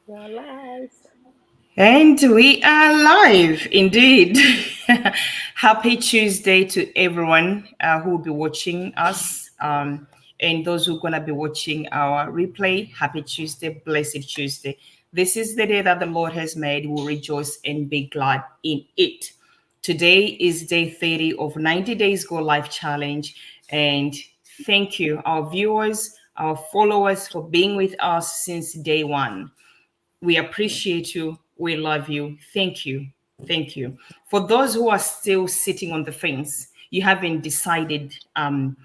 You're live. And we are live indeed. Happy Tuesday to everyone who will be watching us. And those who are going to be watching our replay. Happy Tuesday, blessed Tuesday. This is the day that the Lord has made. We'll rejoice and be glad in it. Today is day 30 of 90 Days Go Live Challenge. And thank you, our viewers, our followers, for being with us since day one. We appreciate you. We love you. Thank you. Thank you. For those who are still sitting on the fence, you haven't decided on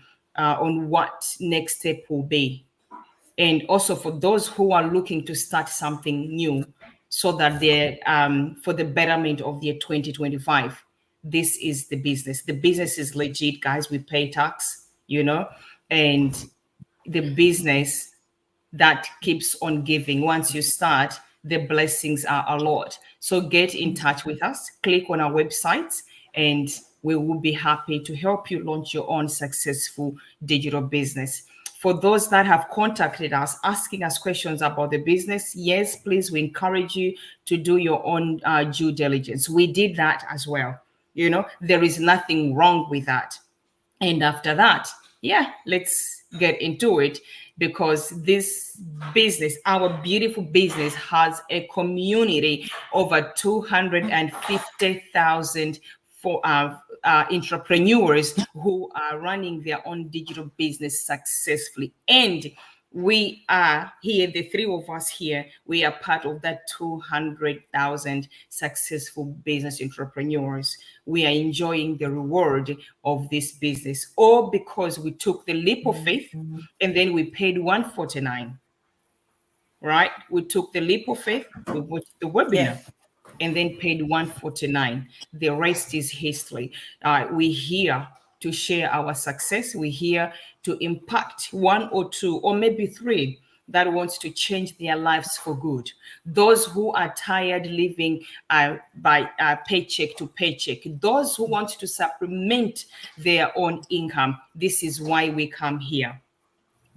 what next step will be. And also for those who are looking to start something new so that they're for the betterment of their 2025, this is the business. The business is legit, guys. We pay tax, and the business that keeps on giving. Once you start, the blessings are a lot. So get in touch with us, click on our website, and we will be happy to help you launch your own successful digital business. For those that have contacted us asking us questions about the business, yes, please, we encourage you to do your own due diligence. We did that as well. There is nothing wrong with that. And after that, yeah, let's get into it, because this business, our beautiful business, has a community over 250,000 for entrepreneurs who are running their own digital business successfully. And we are here, the three of us here, we are part of that 200,000 successful business entrepreneurs. We are enjoying the reward of this business, all because we took the leap of faith and then we paid 149. Right? We took the leap of faith, we watched the Yeah. webinar, and then paid 149. The rest is history. We're here to share our success. We're here to impact one or two or maybe three that wants to change their lives for good. Those who are tired living by paycheck to paycheck. Those who want to supplement their own income. This is why we come here.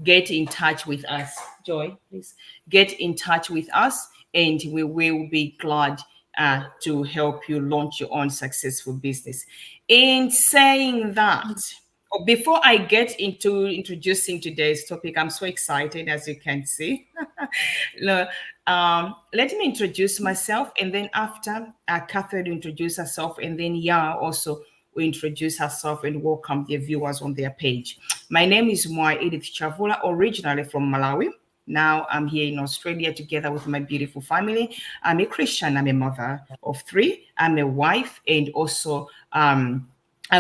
Get in touch with us. Joy, please get in touch with us, and we will be glad to help you launch your own successful business. In saying that, before I get into introducing today's topic, I'm so excited, as you can see. No, let me introduce myself, and then after Catherine will introduce herself, and then also will introduce herself and welcome the viewers on their page. My name is Moa Edith Chavula, originally from Malawi. Now I'm here in Australia together with my beautiful family. I'm a Christian. I'm a mother of three. I'm a wife, and also I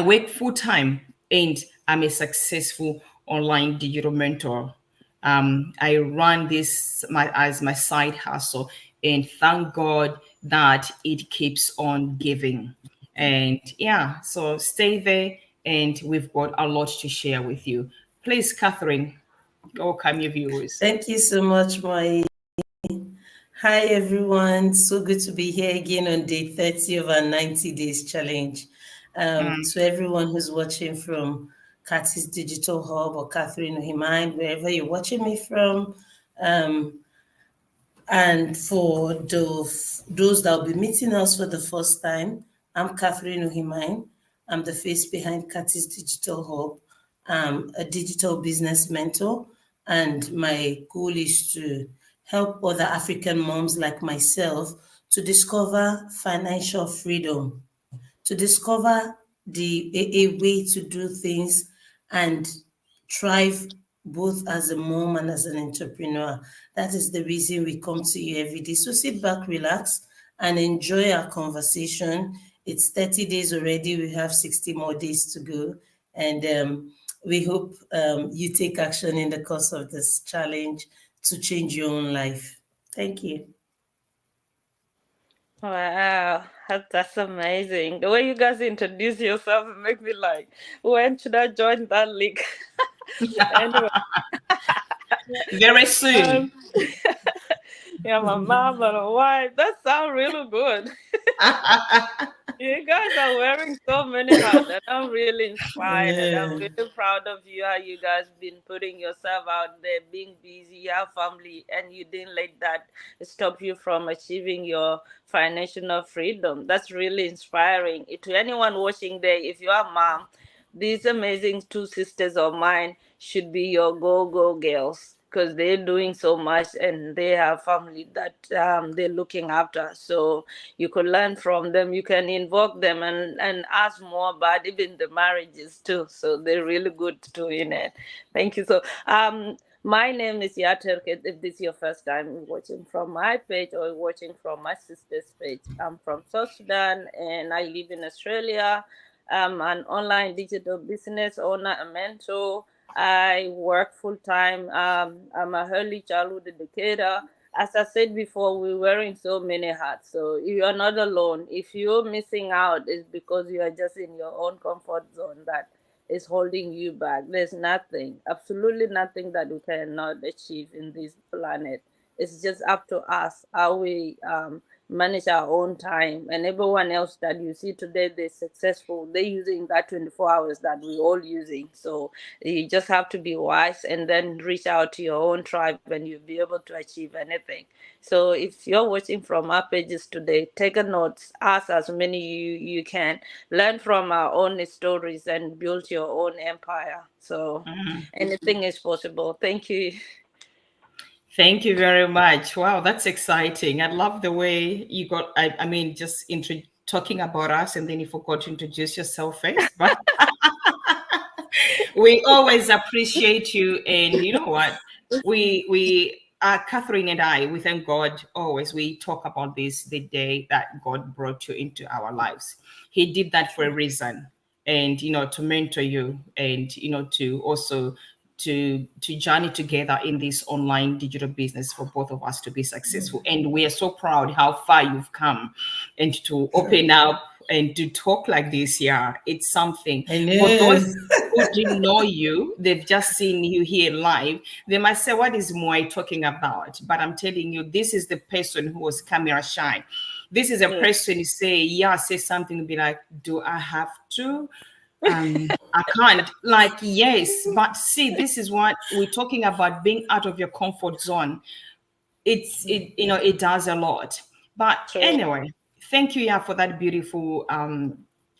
work full time, and I'm a successful online digital mentor. I run this as my side hustle, and thank God that it keeps on giving. And yeah, so stay there, and we've got a lot to share with you. Please, Catherine, welcome your viewers. Thank you so much, Mai. Hi, everyone. So good to be here again on day 30 of our 90 days challenge. To everyone who's watching from Cathy's Digital Hub or Catherine Ohimine, wherever you're watching me from. And for those that will be meeting us for the first time, I'm Catherine Ohimine. I'm the face behind Cathy's Digital Hub. I'm a digital business mentor, and my goal is to help other African moms like myself to discover financial freedom, to discover a way to do things and thrive both as a mom and as an entrepreneur. That is the reason we come to you every day. So sit back, relax, and enjoy our conversation. It's 30 days already. We have 60 more days to go. And we hope you take action in the course of this challenge to change your own life. Thank you. Wow, that's amazing. The way you guys introduce yourself make me like, when should I join that league? Anyway, Very soon. yeah, my mom and my wife. That sounds really good. You guys are wearing so many hats, and I'm really inspired, and I'm Yeah. really proud of you. How you guys been putting yourself out there, being busy, you have family, and you didn't let that stop you from achieving your financial freedom. That's really inspiring. To anyone watching there, if you are mom, these amazing two sisters of mine should be your go girls because they're doing so much and they have family that they're looking after. So you could learn from them. You can invoke them and ask more about even the marriages too. So they're really good doing it. Thank you. So my name is Yater. If this is your first time watching from my page or watching from my sister's page, I'm from South Sudan and I live in Australia. I'm an online digital business owner, a mentor. I work full time. I'm a early childhood educator. As I said before, we're wearing so many hats. So you are not alone. If you're missing out, it's because you are just in your own comfort zone that is holding you back. There's nothing, absolutely nothing that we cannot achieve in this planet. It's just up to us how we manage our own time. And everyone else that you see today, they're successful. They're using that 24 hours that we're all using. So you just have to be wise and then reach out to your own tribe and you'll be able to achieve anything. So if you're watching from our pages today, take a note, ask as many you can, learn from our own stories and build your own empire. So anything is possible. Thank you. Thank you very much. Wow, that's exciting. I love the way you got, I mean, just talking about us and then you forgot to introduce yourself first. But we always appreciate you. And you know what? Catherine and I, we thank God always. We talk about this the day that God brought you into our lives. He did that for a reason. And, to mentor you and, to also to journey together in this online digital business for both of us to be successful. And we are so proud how far you've come and to open up and to talk like this. Yeah, it's something I for know. those who didn't know you, they've just seen you here live. They might say, what is Moy talking about? But I'm telling you, this is the person who was camera shy. This is a Yeah, person who say something, be like, do I have to? I can't. Like, yes, but see, this is what we're talking about, being out of your comfort zone. It does a lot. But true. anyway, thank you, yeah, for that beautiful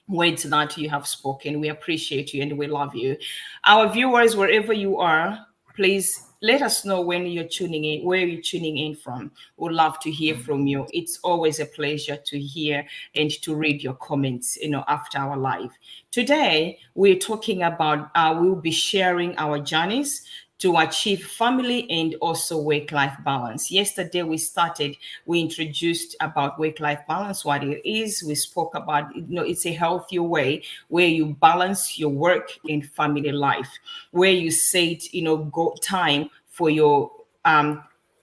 words that you have spoken. We appreciate you and we love you. Our viewers, wherever you are, please let us know when you're tuning in, where you're tuning in from. We'd love to hear from you. It's always a pleasure to hear and to read your comments, after our live. Today, we're talking about, we'll be sharing our journeys to achieve family and also work-life balance. Yesterday we introduced about work-life balance, what it is. We spoke about, it's a healthier way where you balance your work and family life, where you set, go time for your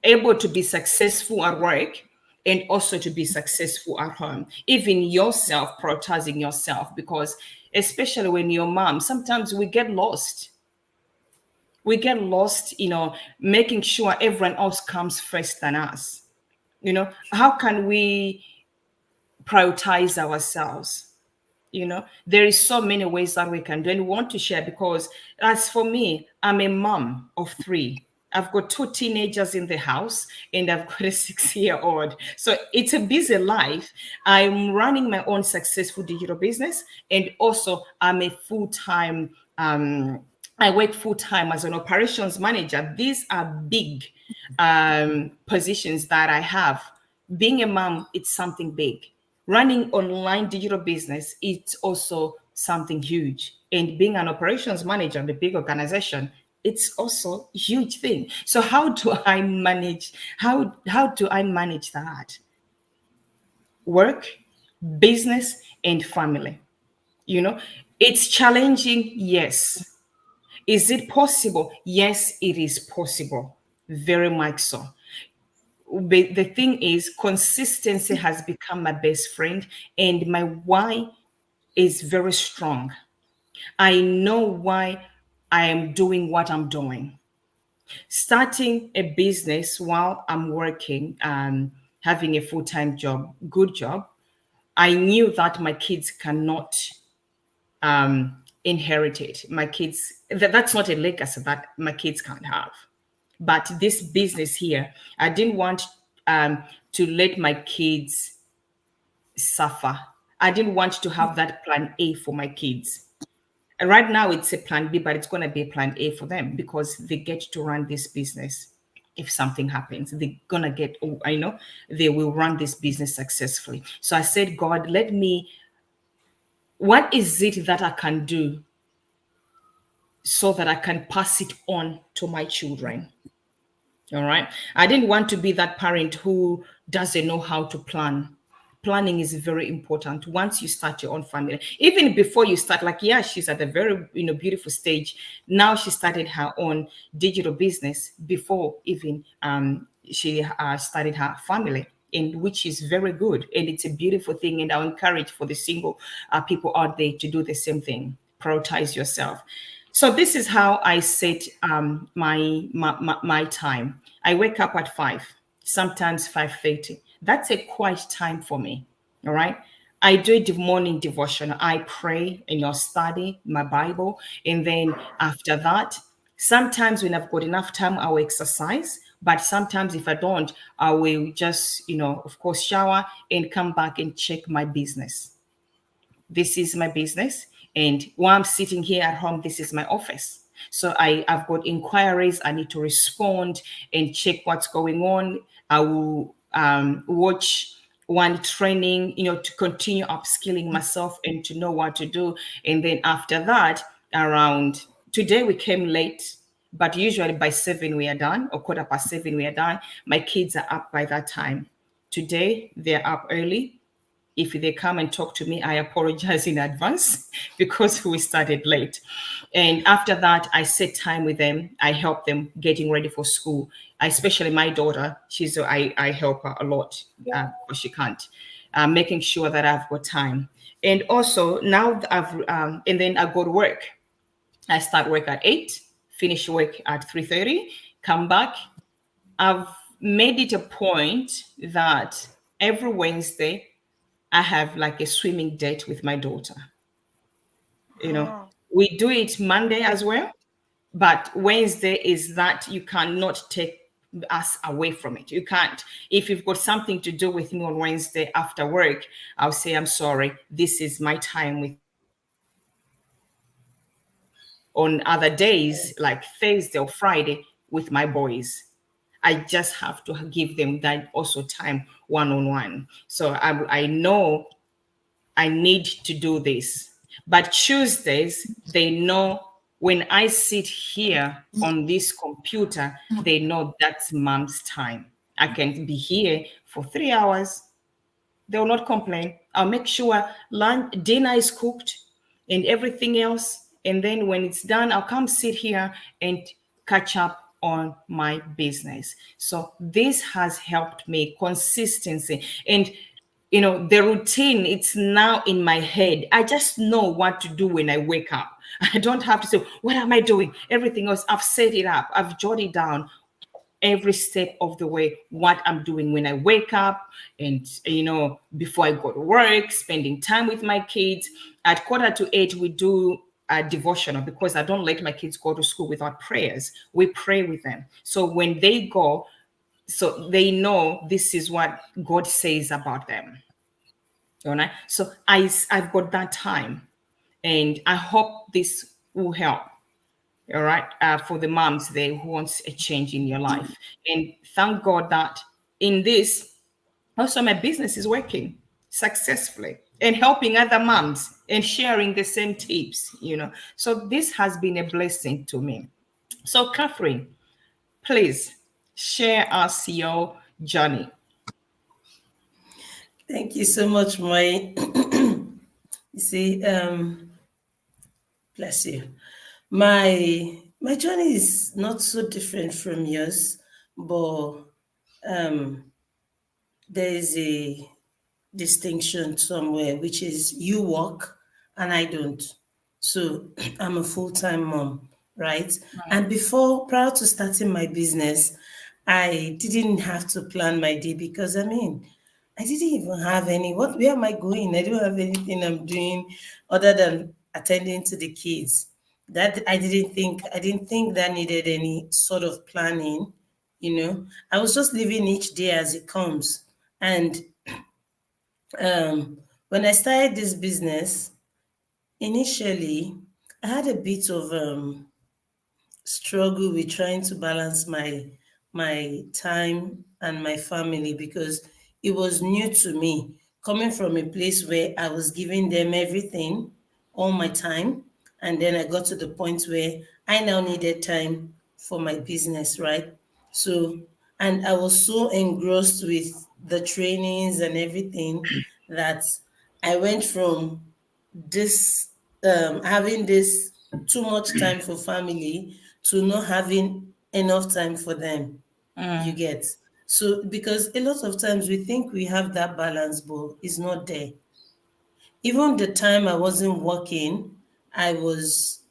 able to be successful at work and also to be successful at home, even yourself, prioritizing yourself, because especially when you're mom, sometimes we get lost, making sure everyone else comes first than us. How can we prioritize ourselves? There is so many ways that we can do and we want to share, because as for me, I'm a mom of three. I've got two teenagers in the house and I've got a 6 year old. So it's a busy life. I'm running my own successful digital business, and also I'm a full-time I work full-time as an operations manager. These are big positions that I have. Being a mom, it's something big. Running online digital business, it's also something huge. And being an operations manager in a big organization, it's also a huge thing. So how do I manage that? Work, business, and family. You know, it's challenging, yes. Is it possible? Yes, it is possible. Very much so. But the thing is, consistency has become my best friend, and my why is very strong. I know why I am doing what I'm doing. Starting a business while I'm working, having a full time job, good job, I knew that my kids cannot inherit it. My kids, that's not a legacy that my kids can't have. But this business here, I didn't want to let my kids suffer. I didn't want to have that plan A for my kids. And right now it's a plan B, but it's going to be a plan A for them because they get to run this business. If something happens, they're going to get, oh, I know they will run this business successfully. So I said, God, let me, what is it that I can do so that I can pass it on to my children? All right. I didn't want to be that parent who doesn't know how to plan. Planning is very important once you start your own family. Even before you start, like, yeah, she's at a very, beautiful stage. Now she started her own digital business before even she started her family, and which is very good. And it's a beautiful thing. And I encourage for the single people out there to do the same thing. Prioritize yourself. So this is how I set my time. I wake up at 5, sometimes 5:30. That's a quiet time for me. All right. I do the morning devotion. I pray, study my Bible. And then after that, sometimes when I've got enough time, I'll exercise. But sometimes if I don't, I will just, of course, shower and come back and check my business. This is my business. And while I'm sitting here at home, this is my office. So I've got inquiries. I need to respond and check what's going on. I will watch one training, to continue upskilling myself and to know what to do. And then after that, around today, we came late, but usually by 7 we are done, or 7:15 we are done. My kids are up by that time. Today, they're up early. If they come and talk to me, I apologize in advance because we started late. And after that, I set time with them. I help them getting ready for school. Especially my daughter, I help her a lot because she can't. Making sure that I've got time. And also now and then I go to work. I start work at 8, finish work at 3:30, come back. I've made it a point that every Wednesday I have like a swimming date with my daughter. Oh. We do it Monday as well, but Wednesday is that you cannot take us away from it. You can't. If you've got something to do with me on Wednesday after work, I'll say, I'm sorry, this is my time with my daughter. On other days, like Thursday or Friday, with my boys. I just have to give them that also time one-on-one. So I know I need to do this. But Tuesdays, they know when I sit here on this computer, they know that's mom's time. I can be here for 3 hours. They will not complain. I'll make sure dinner is cooked and everything else. And then when it's done, I'll come sit here and catch up on my business. So this has helped me consistency. And the routine, it's now in my head. I just know what to do when I wake up. I don't have to say, what am I doing? Everything else, I've set it up. I've jotted down every step of the way what I'm doing when I wake up and, before I go to work, spending time with my kids. At 7:45, we do a devotional because I don't let my kids go to school without prayers. We pray with them. So when they go, so they know this is what God says about them. All right. So I've got that time, and I hope this will help. All right, for the moms there who wants a change in your life, and thank God that in this also my business is working successfully and helping other moms and sharing the same tips. So this has been a blessing to me. So Catherine, please share us your journey. Thank you so much, my. You see, bless you. My journey is not so different from yours, but there is a distinction somewhere, which is you work and I don't. So I'm a full-time mom, right? And prior to starting my business, I didn't have to plan my day because I I didn't even have any. What? Where am I going? I don't have anything I'm doing other than attending to the kids. That I didn't think. I didn't think that needed any sort of planning. I was just living each day as it comes. And when I started this business, initially, I had a bit of struggle with trying to balance my time and my family because it was new to me, coming from a place where I was giving them everything, all my time, and then I got to the point where I now needed time for my business, right? So, and I was so engrossed with the trainings and everything that I went from this having this too much time for family to not having enough time for them. You get. So because a lot of times we think we have that balance, but it's not there. Even the time I wasn't working, i was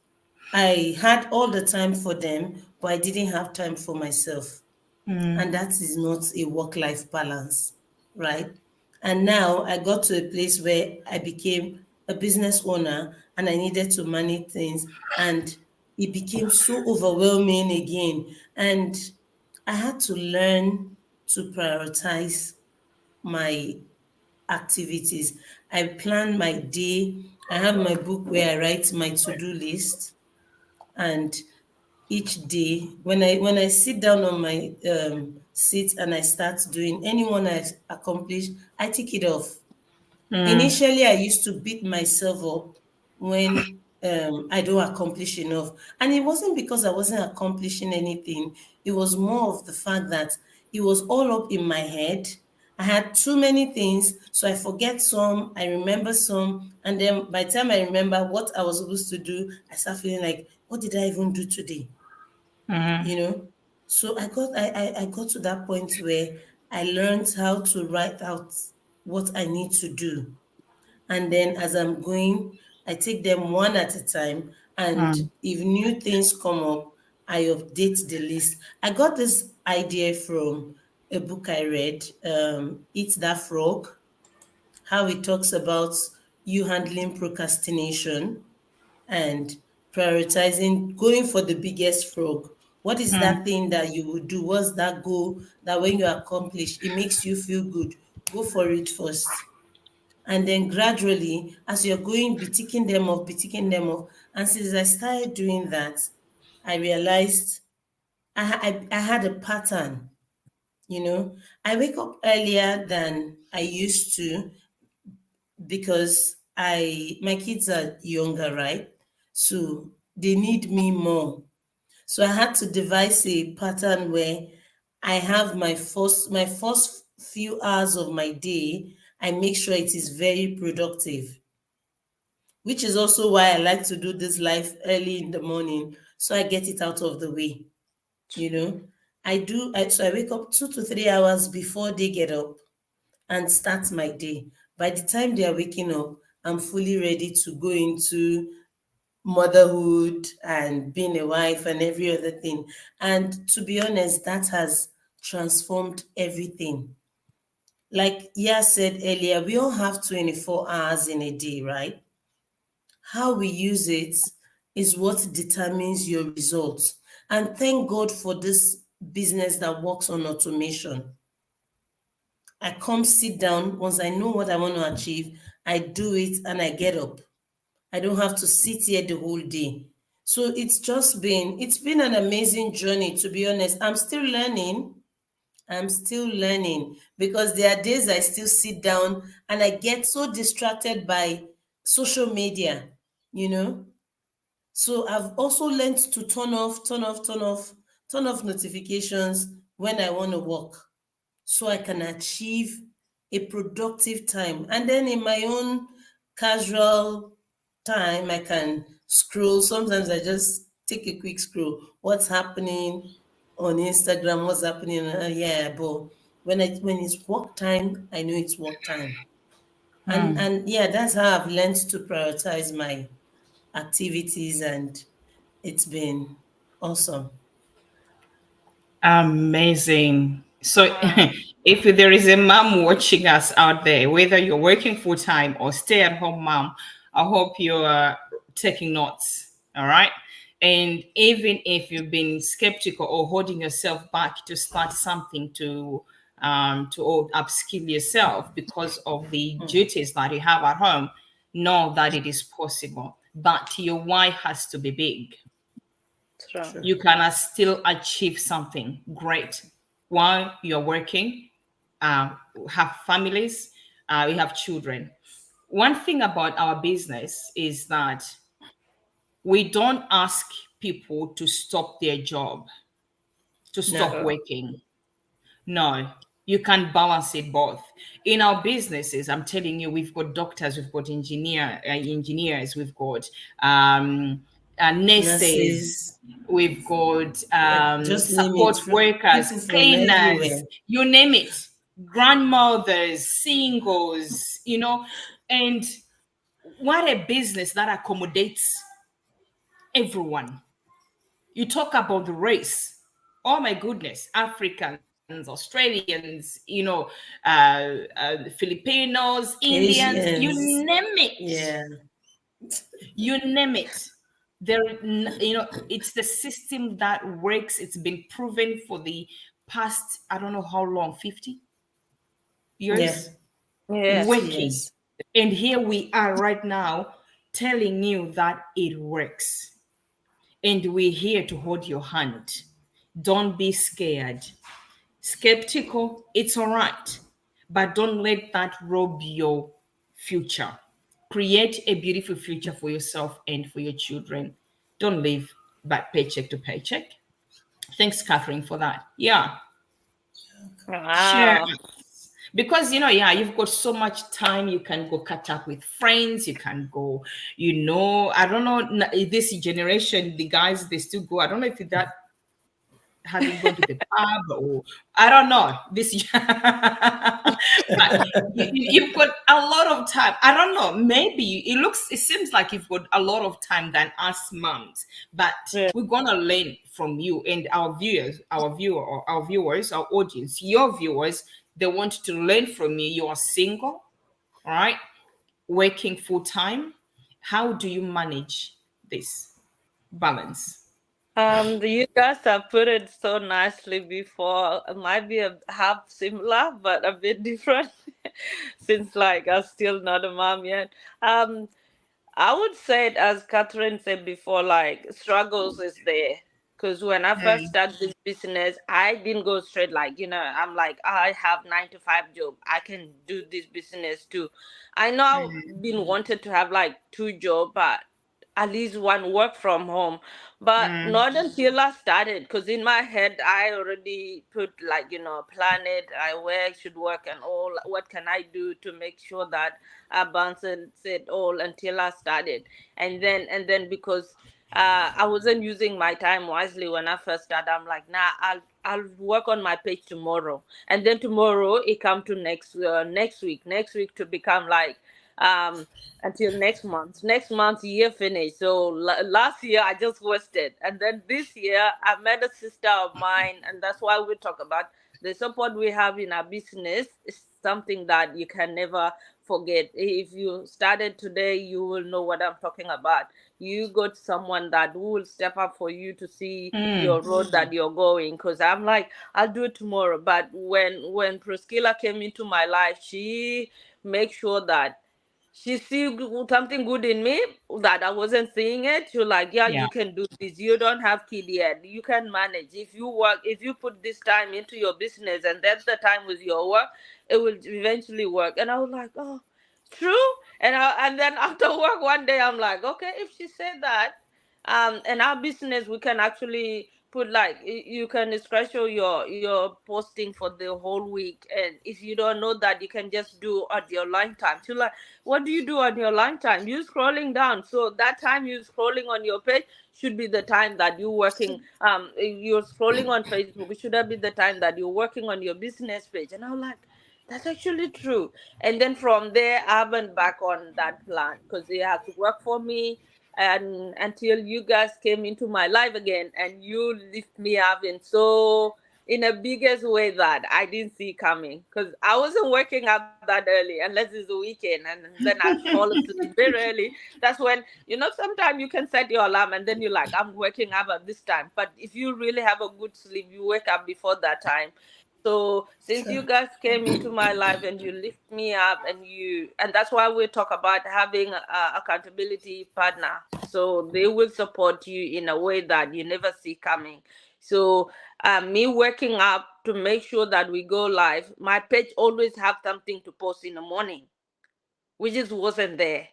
I had all the time for them, but I didn't have time for myself. And that is not a work life balance, right? And now I got to a place where I became a business owner and I needed to manage things, and it became so overwhelming again. And I had to learn to prioritize my activities. I plan my day. I have my book where I write my to-do list, and each day when I sit down on my seat and I start doing anyone I accomplish, I tick it off. Initially, I used to beat myself up when I don't accomplish enough. And it wasn't because I wasn't accomplishing anything, it was more of the fact that it was all up in my head. I had too many things, so I forget some, I remember some, and then by the time I remember what I was supposed to do, I start feeling like, what did I even do today? You know? So I got to that point where I learned how to write out what I need to do, and then as I'm going, I take them one at a time. And if new things come up, I update the list. I got this idea from a book I read, Eat That Frog, how it talks about you handling procrastination and prioritizing, going for the biggest frog. What is that thing that you would do? What's that goal that when you accomplish, it makes you feel good? Go for it first. And then gradually, as you're going, be ticking them off, be ticking them off. And since I started doing that, I realized I had a pattern. I wake up earlier than I used to because my kids are younger, right? So they need me more. So I had to devise a pattern where I have my first few hours of my day, I make sure it is very productive, which is also why I like to do this live early in the morning so I get it out of the way. You know, so I wake up 2 to 3 hours before they get up and start my day. By the time they are waking up, I'm fully ready to go into motherhood and being a wife and every other thing. And to be honest, that has transformed everything. Like Ya said earlier, we all have 24 hours in a day, right? How we use it is what determines your results. And thank God for this business that works on automation. I come sit down, once I know what I want to achieve, I do it and I get up. I don't have to sit here the whole day. So it's been an amazing journey, to be honest. I'm still learning. I'm still learning because there are days I still sit down and I get so distracted by social media, you know. So I've also learned to turn off notifications when I want to work so I can achieve a productive time. And then in my own casual time, I can scroll. Sometimes I just take a quick scroll. What's happening on Instagram? What's happening? Yeah, but when it's work time, I know it's work time. And yeah, that's how I've learned to prioritize my activities, and it's been awesome. Amazing. So Wow. if there is a mom watching us out there, whether you're working full time or stay at home mom, I hope you're taking notes. All right. And even if you've been skeptical or holding yourself back to start something to upskill yourself because of the duties that you have at home, know that it is possible. But your why has to be big. True. True. You can still achieve something great while you're working, uh, have families, we have children. One thing about our business is that we don't ask people to stop their job, to stop No. True. working. No, you can balance it both. In our businesses, I'm telling you, we've got doctors, we've got engineers, we've got um, nurses, Nurses, we've got just name it. support workers, People from cleaners, everywhere. you name it, grandmothers, singles, and what a business that accommodates everyone. You talk about the race. Oh my goodness, Africans, Australians, Filipinos, Indians, you Asians. name it. Yeah. You name it. It's the system that works. It's been proven for the past, I don't know how long, 50 Yeah. years Yes. 50 working. years. And here we are right now telling you that it works. And we're here to hold your hand. Don't be scared. Skeptical, it's all right. But don't let that rob your future. Create a beautiful future for yourself and for your children. Don't live back paycheck to paycheck. Thanks, Catherine, for that. Yeah, share Wow. because you've got so much time. You can go catch up with friends. You can go, I don't know, this generation, the guys, they still go. I don't know if that having gone to the pub or I don't know this but you've got a lot of time. I don't know, maybe it seems like you've got a lot of time than us moms, but Yeah. we're gonna learn from you and our viewers, our audience, your viewers. They want to learn from you. You are single, all right, working full time. How do you manage this balance? You guys have put it so nicely before. It might be a half similar, but a bit different, since like I'm still not a mom yet. Um, I would say it as Catherine said before, like struggles is there. Because when I first Mm, started this business, I didn't go straight like, I'm like, I have 9 to 5 job. I can do this business too. I know I've been wanted to have like 2 job, but at least one work from home. But mm, not until I started, because in my head I already put like, plan it, where I should work and all. What can I do to make sure that abandoned it all until I started. And then because I wasn't using my time wisely when I first started, I'm like, nah, I'll work on my page tomorrow. And then tomorrow it come to next week to become like um until next month year finish. So last year I just wasted, and then this year I met a sister of mine, and that's why we talk about the support we have in our business is something that you can never forget. If you started today, you will know what I'm talking about. You got someone that will step up for you to see your mm. road that you're going. Because I'm like, I'll do it tomorrow. But when Priscilla came into my life, she make sure that she see something good in me that I wasn't seeing it. You're like, yeah, Yeah. you can do this. You don't have kid yet. You can manage. If you work, if you put this time into your business and that's the time with your work, it will eventually work. And I was like, oh, true. And then after work one day, I'm like, okay, if she said that, in our business we can actually put like you can schedule your posting for the whole week, and if you don't know that, you can just do at your line time. So like, what do you do on your line time? You scrolling down, so that time you scrolling on your page should be the time that you working. You're scrolling on Facebook, it should have been the time that you're working on your business page. And I'm like, that's actually true. And then from there, I went back on that plan because it has to work for me. And until you guys came into my life again and you lift me up in so in a biggest way that I didn't see coming, because I wasn't waking up that early unless it's the weekend, and then I fall asleep very early. That's when, sometimes you can set your alarm and then you're like, I'm waking up at this time. But if you really have a good sleep, you wake up before that time. So since Sure. you guys came into my life and you lift me up, and that's why we talk about having a accountability partner. So they will support you in a way that you never see coming. So me waking up to make sure that we go live, my page always have something to post in the morning, which just wasn't there.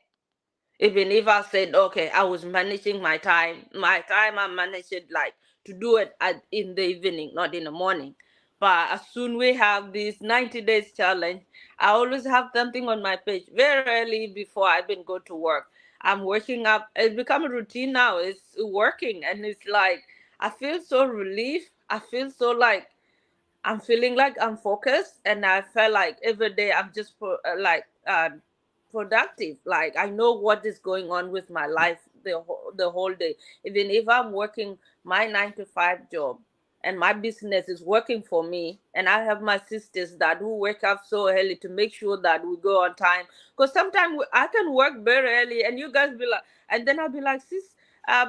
Even if I said, okay, I was managing my time I managed it like to do it in the evening, not in the morning. But as soon we have this 90 days challenge, I always have something on my page very early before I even go to work. I'm working up. It's become a routine now. It's working, and it's like I feel so relief. I feel so like I'm feeling like I'm focused, and I feel like every day I'm just productive. Like I know what is going on with my life the whole day. Even if I'm working my 9 to 5 job, and my business is working for me, and I have my sisters that who wake up so early to make sure that we go on time. Because sometimes I can work very early, and you guys be like, and then I'll be like, sis.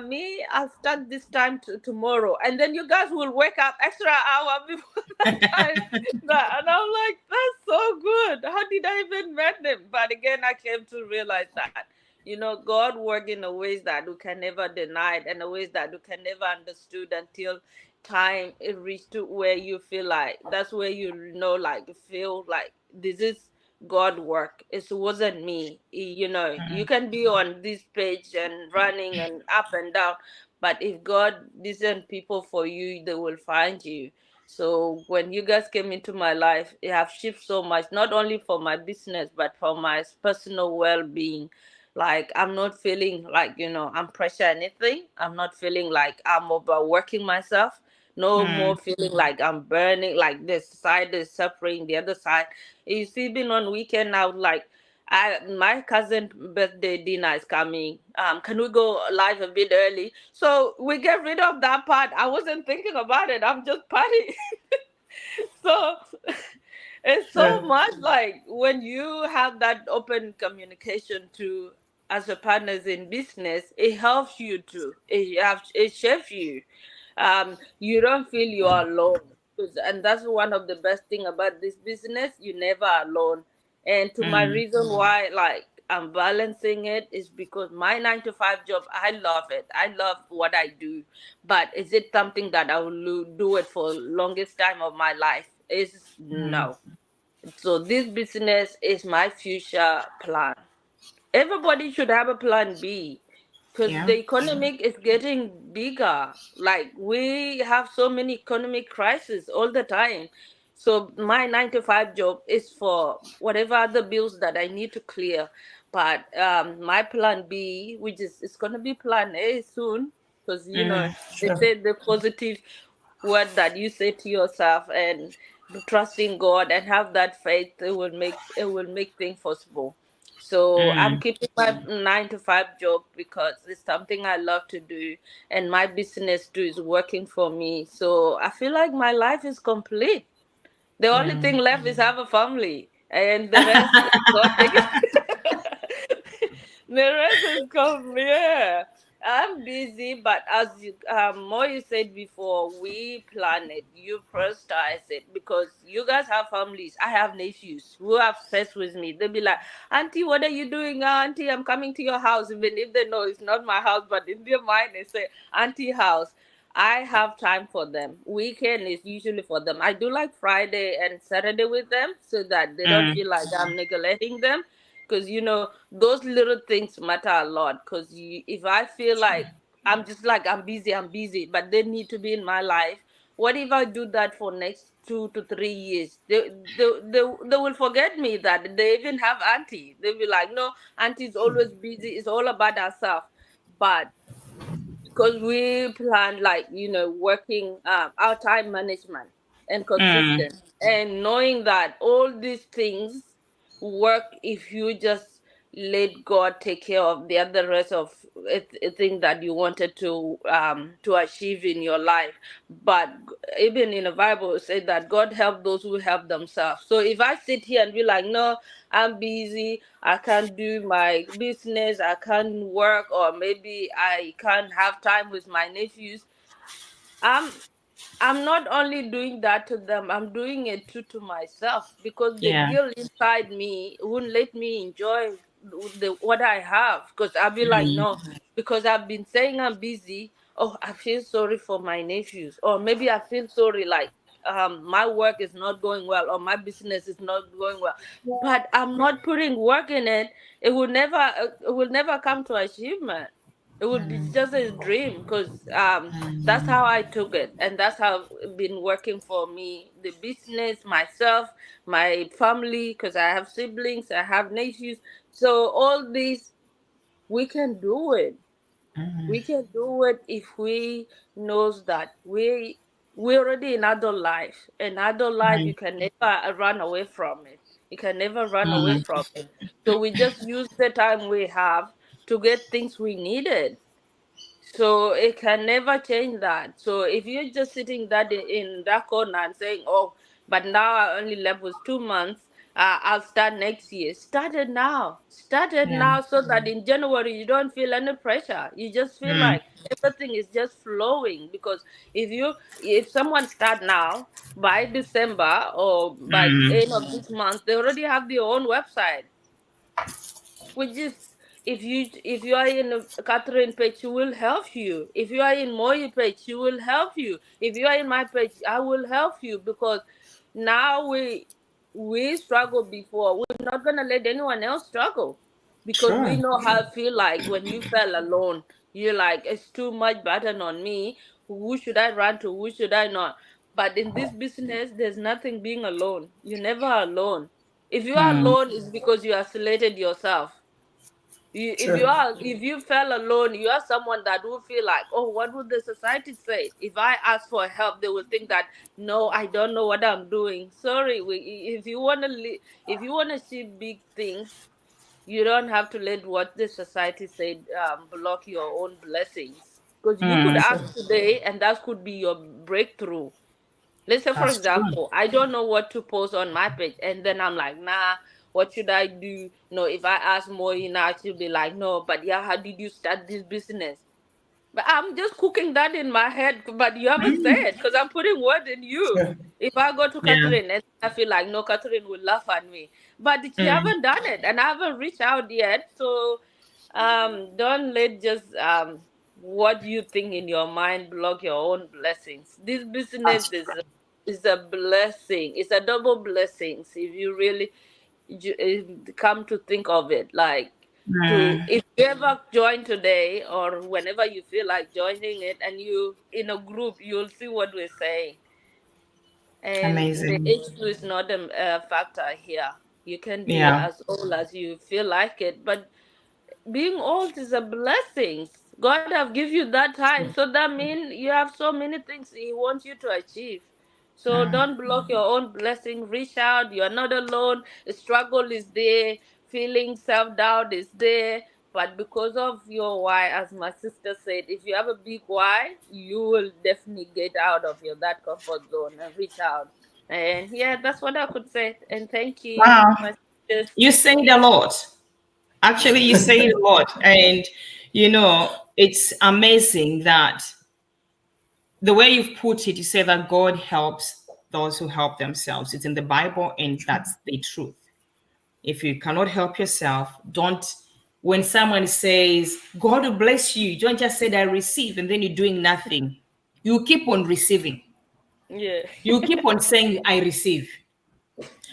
Me, I'll start this time tomorrow, and then you guys will wake up extra hour before that time. And I'm like, that's so good. How did I even met them? But again, I came to realize that, God work in the ways that we can never deny it, and the ways that we can never understood until time it reached to where you feel like that's where like feel like this is God work. It wasn't me. You can be on this page and running and up and down, but if God isn't people for you, they will find you. So when you guys came into my life, it have shifted so much, not only for my business, but for my personal well-being. Like I'm not feeling like, I'm pressure anything. I'm not feeling like I'm overworking myself. No more feeling like I'm burning, like this side is suffering, the other side. You see, been on weekend now, like my cousin birthday dinner is coming. Can we go live a bit early? So we get rid of that part. I wasn't thinking about it. I'm just partying. So it's so Sure. much like when you have that open communication to as a partners in business, it helps you to it shapes you. You don't feel you are alone. And that's one of the best thing about this business. You never alone. And to my reason why like I'm balancing it is because my 9 to 5 job, I love it. I love what I do. But is it something that I will do it for longest time of my life? Is no. So this business is my future plan. Everybody should have a plan B, because Yeah. the economic is getting bigger. Like we have so many economic crises all the time. So my 9 to 5 job is for whatever other bills that I need to clear. But my plan B, which is it's gonna be plan A soon, because they Sure. say the positive word that you say to yourself and trust in God and have that faith, it will make things possible. So I'm keeping my 9 to 5 job because it's something I love to do, and my business too is working for me. So I feel like my life is complete. The only thing left is have a family, and the rest is God taking. The rest is come, yeah. I'm busy, but as more you said before, we plan it. You prioritize it because you guys have families. I have nephews who have sex with me. They'll be like, "Auntie, what are you doing? Auntie, I'm coming to your house." Even if they know it's not my house, but in their mind they say, "Auntie house." I have time for them. Weekend is usually for them. I do like Friday and Saturday with them so that they don't feel like I'm neglecting them. Because those little things matter a lot. Because if I feel like I'm just like I'm busy, but they need to be in my life. What if I do that for next 2 to 3 years? They will forget me that they even have auntie. They'll be like, no, auntie's always busy. It's all about herself. But because we plan like working our time management and consistent and knowing that all these things work if you just let God take care of the other rest of thing that you wanted to achieve in your life. But even in the Bible, it said that God help those who help themselves. So if I sit here and be like, no, I'm busy, I can't do my business, I can't work, or maybe I can't have time with my nephews, I'm I'm not only doing that to them, I'm doing it too to myself, because the Yeah. guilt inside me wouldn't let me enjoy what I have. Because I'll be like, Mm, no, because I've been saying I'm busy. Oh, I feel sorry for my nephews, or maybe I feel sorry like my work is not going well, or my business is not going well, but I'm not putting work in it. It will never come to achievement. It would be just a dream, because that's how I took it, and that's how it's been working for me. The business, myself, my family, because I have siblings, I have nephews. So all these, we can do it. We can do it if we knows that we already in adult life. In adult life, you mm, can never run away from it. You can never run away mm. from it. So we just use the time we have to get things we needed, so it can never change that. So if you're just sitting that in that corner and saying, "Oh, but now I only left with 2 months. I'll start next year." Start it now. Start it Yeah. now, so that in January you don't feel any pressure. You just feel Mm, like everything is just flowing. Because if someone start now, by December or by mm. end of this month, they already have their own website, which is, if you are in a Catherine page, she will help you. If you are in Moyi page, she will help you. If you are in my page, I will help you, because now we struggle before. We're not gonna let anyone else struggle, because we Sure. know how it feel like when you fell alone. You're like, it's too much burden on me. Who should I run to? Who should I not? But in this business, there's nothing being alone. You're never alone. If you are Mm, alone, it's because you isolated yourself. True. If you fell alone, you are someone that will feel like, oh, what would the society say if I ask for help? They will think that, no, I don't know what I'm doing. Sorry, if you want to if you want to achieve big things, you don't have to let what the society said block your own blessings, because you could mm. ask today and that could be your breakthrough. Let's say, for That's true. example, I don't know what to post on my page, and then I'm like, nah, what should I do? No, if I ask more, she'll be like, no, but yeah, how did you start this business? But I'm just cooking that in my head, but you haven't said, because I'm putting word in you. True. If I go to Yeah. Catherine and I feel like, no, Catherine will laugh at me, but she Mm, haven't done it, and I haven't reached out yet. So don't let just what you think in your mind block your own blessings. This business That's is true. is a blessing. It's a double blessings if you really come to think of it. Like, to mm. if you ever join today or whenever you feel like joining it, and you in a group, you'll see what we're saying. And the Amazing. age is not a factor here. You can be Yeah. as old as you feel like it, but being old is a blessing. God have give you that time, so that means you have so many things He wants you to achieve. So don't block your own blessing. Reach out. You are not alone. The struggle is there. Feeling self-doubt is there. But because of your why, as my sister said, if you have a big why, you will definitely get out of your that comfort zone and reach out. And yeah, that's what I could say. And thank you, Wow. my sisters. You say it a lot. Actually, you say it a lot. And, it's amazing that the way you've put it, you say that God helps those who help themselves. It's in the Bible, and that's the truth. If you cannot help yourself, don't, when someone says, God will bless you, don't just say, I receive, and then you're doing nothing. You keep on receiving. Yeah. You keep on saying, I receive.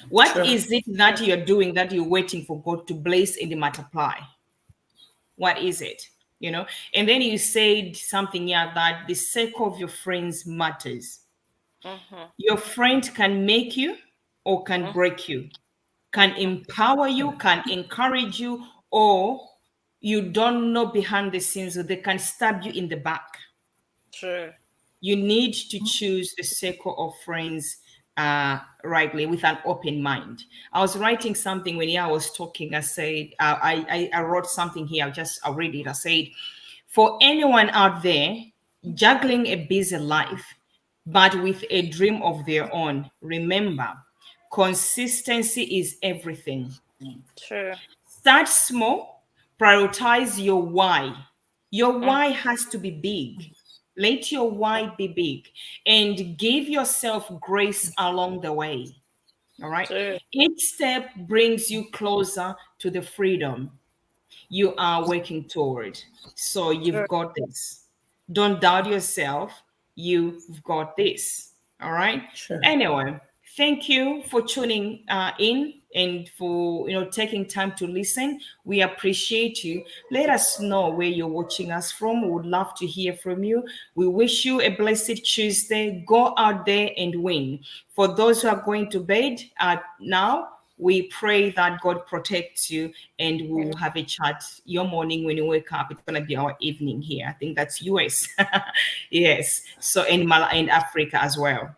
What True. is it that you're doing that you're waiting for God to bless and multiply? What is it? And then you said something, yeah, that the circle of your friends matters. Mhm. Your friend can make you or can Mhm. break you, can Mhm. empower you, can encourage you, or you don't know behind the scenes, or they can stab you in the back. True. You need to choose the circle of friends rightly with an open mind. I was writing something when I was talking. I said, I wrote something here. I'll read it. I said, for anyone out there juggling a busy life, but with a dream of their own, remember, consistency is everything. True. Start small, prioritize your why. Your Mm, why has to be big. Let your why be big and give yourself grace along the way. All right. true. Each step brings you closer to the freedom you are working toward. So True. you've got this. Don't doubt yourself. You've got this. All right. Sure. Anyway, thank you for tuning in and for taking time to listen. We appreciate you. Let us know where you're watching us from. We would love to hear from you. We wish you a blessed Tuesday. Go out there and win. For those who are going to bed now, we pray that God protects you and we'll have a chat your morning when you wake up. It's going to be our evening here. I think that's US. Yes. So in Africa as well.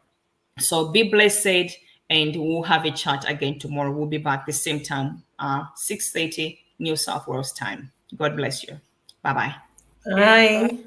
So be blessed and we'll have a chat again tomorrow. We'll be back the same time, 6:30 New South Wales time. God bless you. Bye-bye. Yeah. Bye.